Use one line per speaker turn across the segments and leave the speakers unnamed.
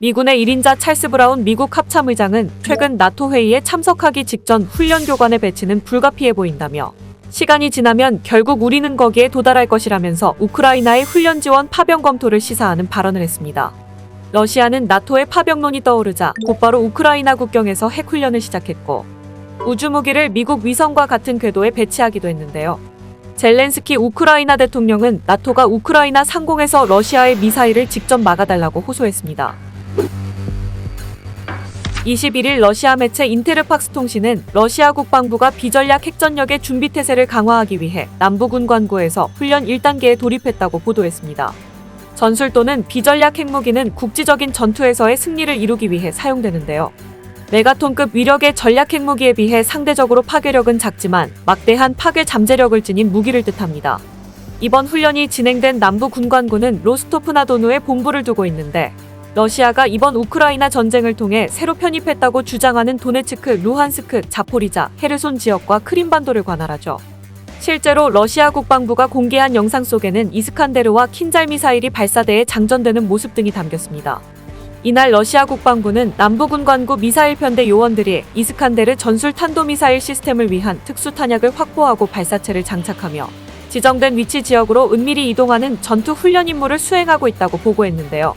미군의 1인자 찰스 브라운 미국 합참의장은 최근 나토 회의에 참석하기 직전 훈련 교관의 배치는 불가피해 보인다며 시간이 지나면 결국 우리는 거기에 도달할 것이라면서 우크라이나의 훈련 지원 파병 검토를 시사하는 발언을 했습니다. 러시아는 나토의 파병론이 떠오르자 곧바로 우크라이나 국경에서 핵훈련을 시작했고 우주무기를 미국 위성과 같은 궤도에 배치하기도 했는데요. 젤렌스키 우크라이나 대통령은 나토가 우크라이나 상공에서 러시아의 미사일을 직접 막아달라고 호소했습니다. 21일 러시아 매체 인테르팍스 통신은 러시아 국방부가 비전략 핵전력의 준비태세를 강화하기 위해 남부군 관구에서 훈련 1단계에 돌입했다고 보도했습니다. 전술 또는 비전략 핵무기는 국지적인 전투에서의 승리를 이루기 위해 사용되는데요. 메가톤급 위력의 전략 핵무기에 비해 상대적으로 파괴력은 작지만 막대한 파괴 잠재력을 지닌 무기를 뜻합니다. 이번 훈련이 진행된 남부 군관구는 로스토프나도누에 본부를 두고 있는데 러시아가 이번 우크라이나 전쟁을 통해 새로 편입했다고 주장하는 도네츠크, 루한스크, 자포리자, 헤르손 지역과 크림반도를 관할하죠. 실제로 러시아 국방부가 공개한 영상 속에는 이스칸데르와 킨잘 미사일이 발사대에 장전되는 모습 등이 담겼습니다. 이날 러시아 국방부는 남부군관구 미사일 편대 요원들이 이스칸데르 전술 탄도미사일 시스템을 위한 특수 탄약을 확보하고 발사체를 장착하며 지정된 위치 지역으로 은밀히 이동하는 전투 훈련 임무를 수행하고 있다고 보고했는데요.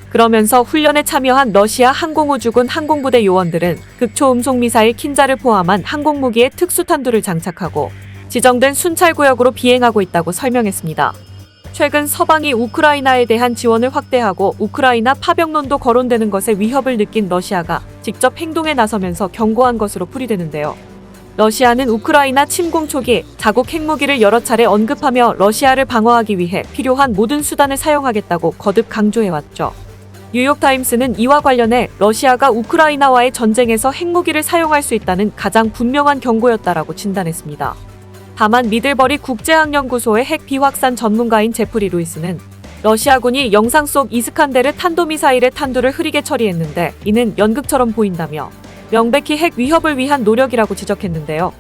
그러면서 훈련에 참여한 러시아 항공우주군 항공부대 요원들은 극초음속 미사일 킨자를 포함한 항공무기에 특수탄두를 장착하고 지정된 순찰구역으로 비행하고 있다고 설명했습니다. 최근 서방이 우크라이나에 대한 지원을 확대하고 우크라이나 파병론도 거론되는 것에 위협을 느낀 러시아가 직접 행동에 나서면서 경고한 것으로 풀이되는데요. 러시아는 우크라이나 침공 초기 자국 핵무기를 여러 차례 언급하며 러시아를 방어하기 위해 필요한 모든 수단을 사용하겠다고 거듭 강조해왔죠. 뉴욕타임스는 이와 관련해 러시아가 우크라이나와의 전쟁에서 핵무기를 사용할 수 있다는 가장 분명한 경고였다라고 진단했습니다. 다만 미들버리 국제학연구소의 핵 비확산 전문가인 제프리 루이스는 러시아군이 영상 속 이스칸데르 탄도미사일의 탄두를 흐리게 처리했는데 이는 연극처럼 보인다며 명백히 핵 위협을 위한 노력이라고 지적했는데요.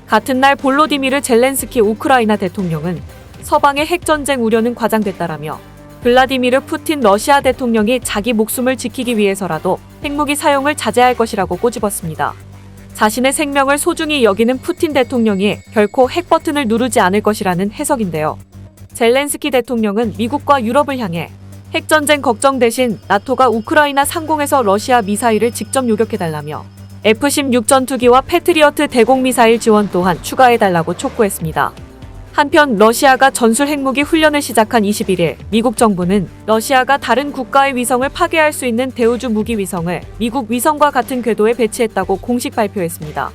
같은 날 볼로디미르 젤렌스키 우크라이나 대통령은 서방의 핵전쟁 우려는 과장됐다라며 블라디미르 푸틴 러시아 대통령이 자기 목숨을 지키기 위해서라도 핵무기 사용을 자제할 것이라고 꼬집었습니다. 자신의 생명을 소중히 여기는 푸틴 대통령이 결코 핵 버튼을 누르지 않을 것이라는 해석인데요. 젤렌스키 대통령은 미국과 유럽을 향해 핵전쟁 걱정 대신 나토가 우크라이나 상공에서 러시아 미사일을 직접 요격해달라며 F-16 전투기와 패트리어트 대공미사일 지원 또한 추가해달라고 촉구했습니다. 한편 러시아가 전술 핵무기 훈련을 시작한 21일 미국 정부는 러시아가 다른 국가의 위성을 파괴할 수 있는 대우주 무기 위성을 미국 위성과 같은 궤도에 배치했다고 공식 발표했습니다.